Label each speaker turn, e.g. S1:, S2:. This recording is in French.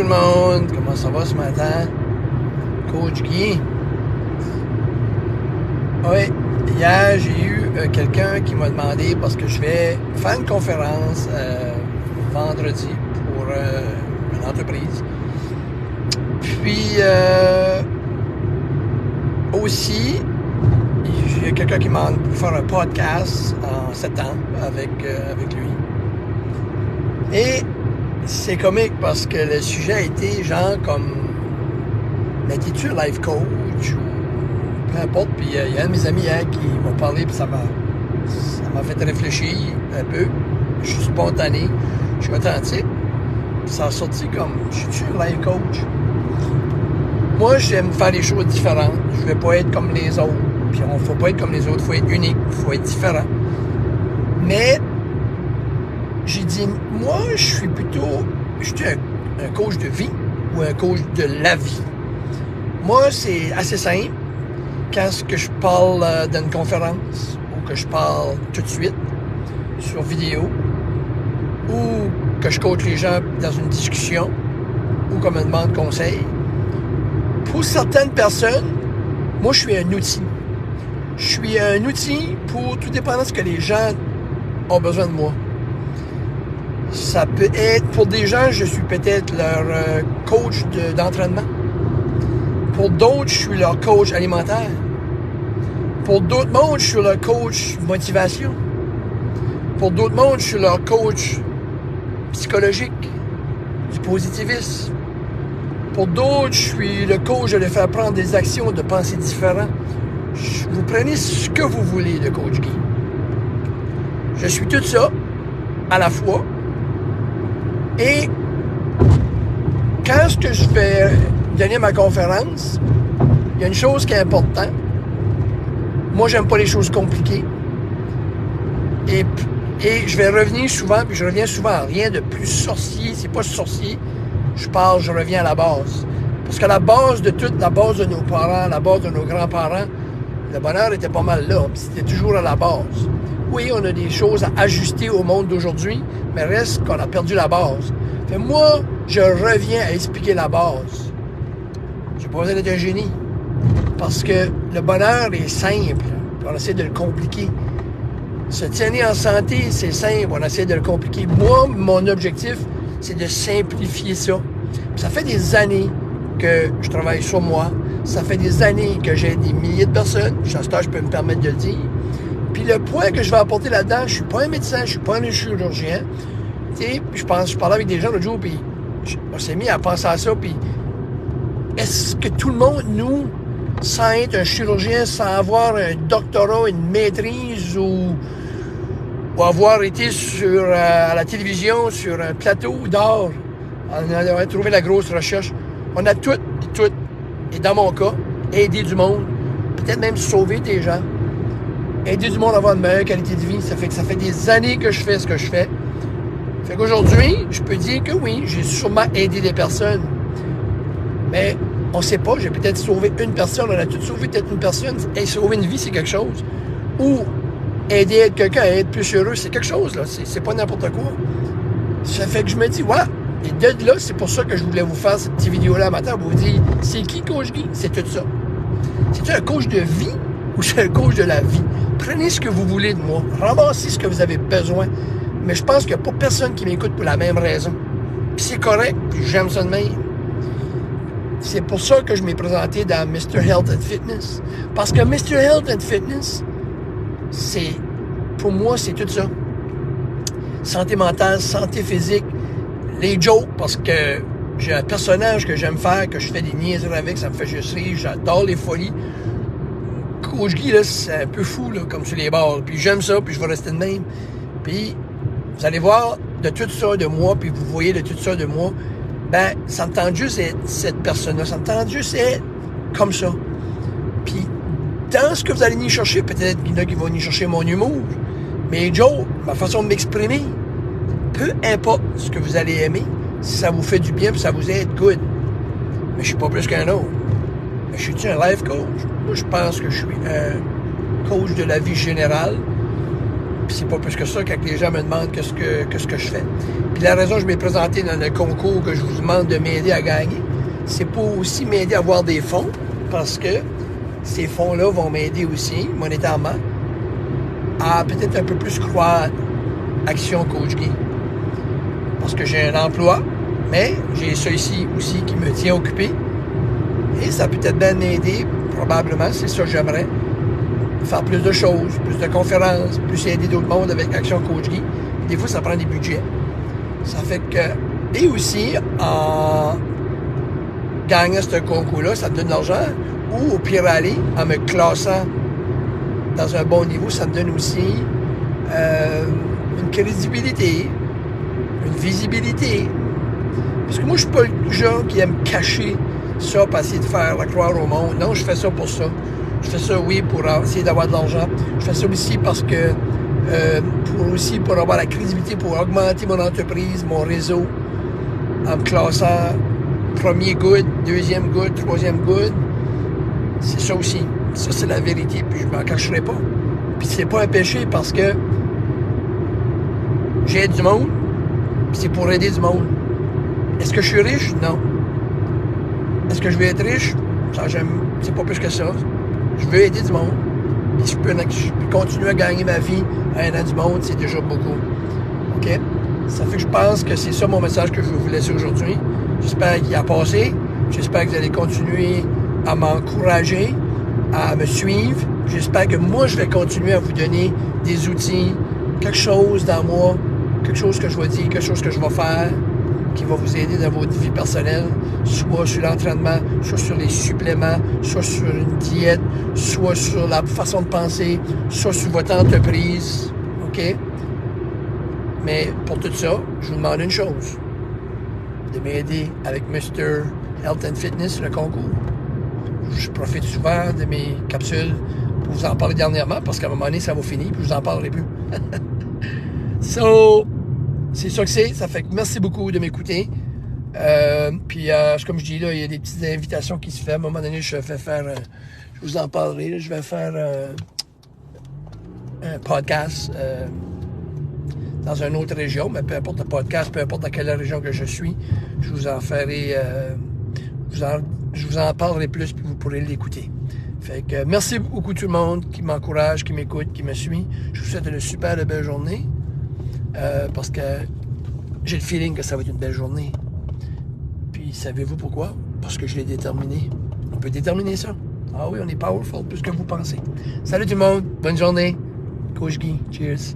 S1: tout le monde, comment ça va ce matin? Coach Guy. Oui, hier j'ai eu quelqu'un qui m'a demandé, parce que je vais faire une conférence vendredi pour une entreprise. Puis aussi, il y a quelqu'un qui m'a demandé pour faire un podcast en septembre avec lui. Et c'est comique parce que le sujet a été genre comme, mais t'es-tu un life coach ou peu importe. Puis il y a un de mes amis hier qui m'a parlé, puis ça m'a fait réfléchir un peu. Je suis spontané, je suis authentique. Puis ça a sorti comme, je suis un life coach. Moi, j'aime faire des choses différentes. Je vais pas être comme les autres. Puis il ne faut pas être comme les autres, il faut être unique, il faut être différent. Mais j'ai dit, moi, je suis un coach de vie ou un coach de la vie. Moi, c'est assez simple. Quand je parle d'une conférence ou que je parle tout de suite sur vidéo ou que je coach les gens dans une discussion ou comme une demande de conseil, pour certaines personnes, moi, je suis un outil. Je suis un outil pour tout dépendant de ce que les gens ont besoin de moi. Ça peut être, pour des gens, je suis peut-être leur coach d'entraînement. Pour d'autres, je suis leur coach alimentaire. Pour d'autres mondes, je suis leur coach motivation. Pour d'autres mondes, je suis leur coach psychologique, du positivisme. Pour d'autres, je suis le coach de les faire prendre des actions, de penser différent. Vous prenez ce que vous voulez de Coach Guy. Je suis tout ça à la fois. Et quand je vais donner ma conférence, il y a une chose qui est importante. Moi, j'aime pas les choses compliquées. Et je vais revenir souvent, puis je reviens souvent à rien de plus sorcier. C'est pas sorcier. Je reviens à la base. Parce que la base de tout, la base de nos parents, la base de nos grands-parents, le bonheur était pas mal là. C'était toujours à la base. Oui, on a des choses à ajuster au monde d'aujourd'hui, mais reste qu'on a perdu la base. Fait moi, je reviens à expliquer la base. J'ai pas besoin d'être un génie. Parce que le bonheur est simple, puis on essaie de le compliquer. Se tenir en santé, c'est simple, on essaie de le compliquer. Moi, mon objectif, c'est de simplifier ça. Puis ça fait des années que je travaille sur moi. Ça fait des années que j'ai des milliers de personnes. À ce temps, je peux me permettre de le dire. Puis le point que je vais apporter là-dedans, je suis pas un médecin, je suis pas un chirurgien. Tu sais, je parlais avec des gens l'autre jour, puis on s'est mis à penser à ça, puis est-ce que tout le monde, nous, sans être un chirurgien, sans avoir un doctorat, une maîtrise ou avoir été à la télévision, sur un plateau d'or, on a trouvé la grosse recherche, on a tout, et dans mon cas, aider du monde, peut-être même sauver des gens, aider du monde à avoir une meilleure qualité de vie. Ça fait des années que je fais ce que je fais. Fait qu'aujourd'hui, je peux dire que oui, j'ai sûrement aidé des personnes. Mais on sait pas, j'ai peut-être sauvé une personne, on a tous sauvé peut-être une personne. Et sauver une vie, c'est quelque chose. Ou aider quelqu'un à être plus heureux, c'est quelque chose, là. C'est pas n'importe quoi. Ça fait que je me dis, ouais. Et de là, c'est pour ça que je voulais vous faire cette petite vidéo-là matin pour vous dire, c'est qui Coach Guy? C'est tout ça. C'est-tu un coach de vie ou c'est un coach de la vie? Prenez ce que vous voulez de moi. Ramassez ce que vous avez besoin. Mais je pense qu'il n'y a pas personne qui m'écoute pour la même raison. Puis c'est correct, puis j'aime ça de même. C'est pour ça que je m'ai présenté dans Mr. Health and Fitness. Parce que Mr. Health and Fitness, pour moi, c'est tout ça. Santé mentale, santé physique, les jokes, parce que j'ai un personnage que j'aime faire, que je fais des niaiseries avec, ça me fait juste rire, j'adore les folies. Coach Guy, là, c'est un peu fou, là, comme sur les bords. Puis j'aime ça, puis je vais rester de même. Puis vous allez voir de tout ça de moi, puis vous voyez de tout ça de moi, ben, ça me tente juste d'être cette personne-là, ça me tente juste d'être comme ça. Puis dans ce que vous allez venir chercher, peut-être qu'il y en a qui vont venir chercher mon humour, mes jokes, ma façon de m'exprimer, peu importe ce que vous allez aimer, si ça vous fait du bien, puis ça vous aide, good. Mais je suis pas plus qu'un autre. Mais je suis un life coach? Moi, je pense que je suis un coach de la vie générale. Puis c'est pas plus que ça quand les gens me demandent qu'est-ce que je fais. Puis la raison que je m'ai présenté dans le concours que je vous demande de m'aider à gagner, c'est pour aussi m'aider à avoir des fonds, parce que ces fonds-là vont m'aider aussi, monétairement, à peut-être un peu plus croître Action Coach Guy. Parce que j'ai un emploi, mais j'ai ça ici aussi qui me tient occupé. Et ça peut être bien m'aider, probablement, c'est ça que j'aimerais. Faire plus de choses, plus de conférences, plus aider d'autres mondes avec Action Coach Guy. Des fois, ça prend des budgets. Ça fait que... Et aussi, en gagnant ce concours-là, ça me donne de l'argent. Ou au pire aller, en me classant dans un bon niveau, ça me donne aussi une crédibilité, une visibilité. Parce que moi, je suis pas le genre qui aime cacher ça pour essayer de faire la croire au monde. Non, je fais ça pour ça. Je fais ça, oui, pour essayer d'avoir de l'argent. Je fais ça aussi parce que pour avoir la crédibilité, pour augmenter mon entreprise, mon réseau, en me classant premier good, deuxième good, troisième good. C'est ça aussi. Ça, c'est la vérité, puis je m'en cacherai pas. Puis c'est pas un péché parce que j'aide du monde, puis c'est pour aider du monde. Est-ce que je suis riche? Non. Est-ce que je veux être riche? Ça, c'est pas plus que ça. Je veux aider du monde. Et je peux continuer à gagner ma vie en aidant du monde, c'est déjà beaucoup. OK? Ça fait que je pense que c'est ça mon message que je vais vous laisser aujourd'hui. J'espère qu'il a passé. J'espère que vous allez continuer à m'encourager, à me suivre. J'espère que moi, je vais continuer à vous donner des outils, quelque chose dans moi, quelque chose que je vais dire, quelque chose que je vais faire, qui va vous aider dans votre vie personnelle, soit sur l'entraînement, soit sur les suppléments, soit sur une diète, soit sur la façon de penser, soit sur votre entreprise. OK? Mais pour tout ça, je vous demande une chose, de m'aider avec Mr. Health and Fitness, le concours. Je profite souvent de mes capsules pour vous en parler dernièrement, parce qu'à un moment donné, ça va finir, puis je vous en parlerai plus. So, c'est ça que c'est. Ça fait que merci beaucoup de m'écouter. Puis, comme je dis, là, il y a des petites invitations qui se font. À un moment donné, je vous en parlerai. Là, je vais faire un podcast dans une autre région, mais peu importe le podcast, peu importe dans quelle région que je suis, je vous en ferai... je vous en parlerai plus, puis vous pourrez l'écouter. Fait que merci beaucoup tout le monde qui m'encourage, qui m'écoute, qui me suit. Je vous souhaite une super belle journée. Parce que j'ai le feeling que ça va être une belle journée. Puis savez-vous pourquoi? Parce que je l'ai déterminé. On peut déterminer ça. Ah oui, on est powerful plus que vous pensez. Salut tout le monde, bonne journée. Coach Guy, cheers.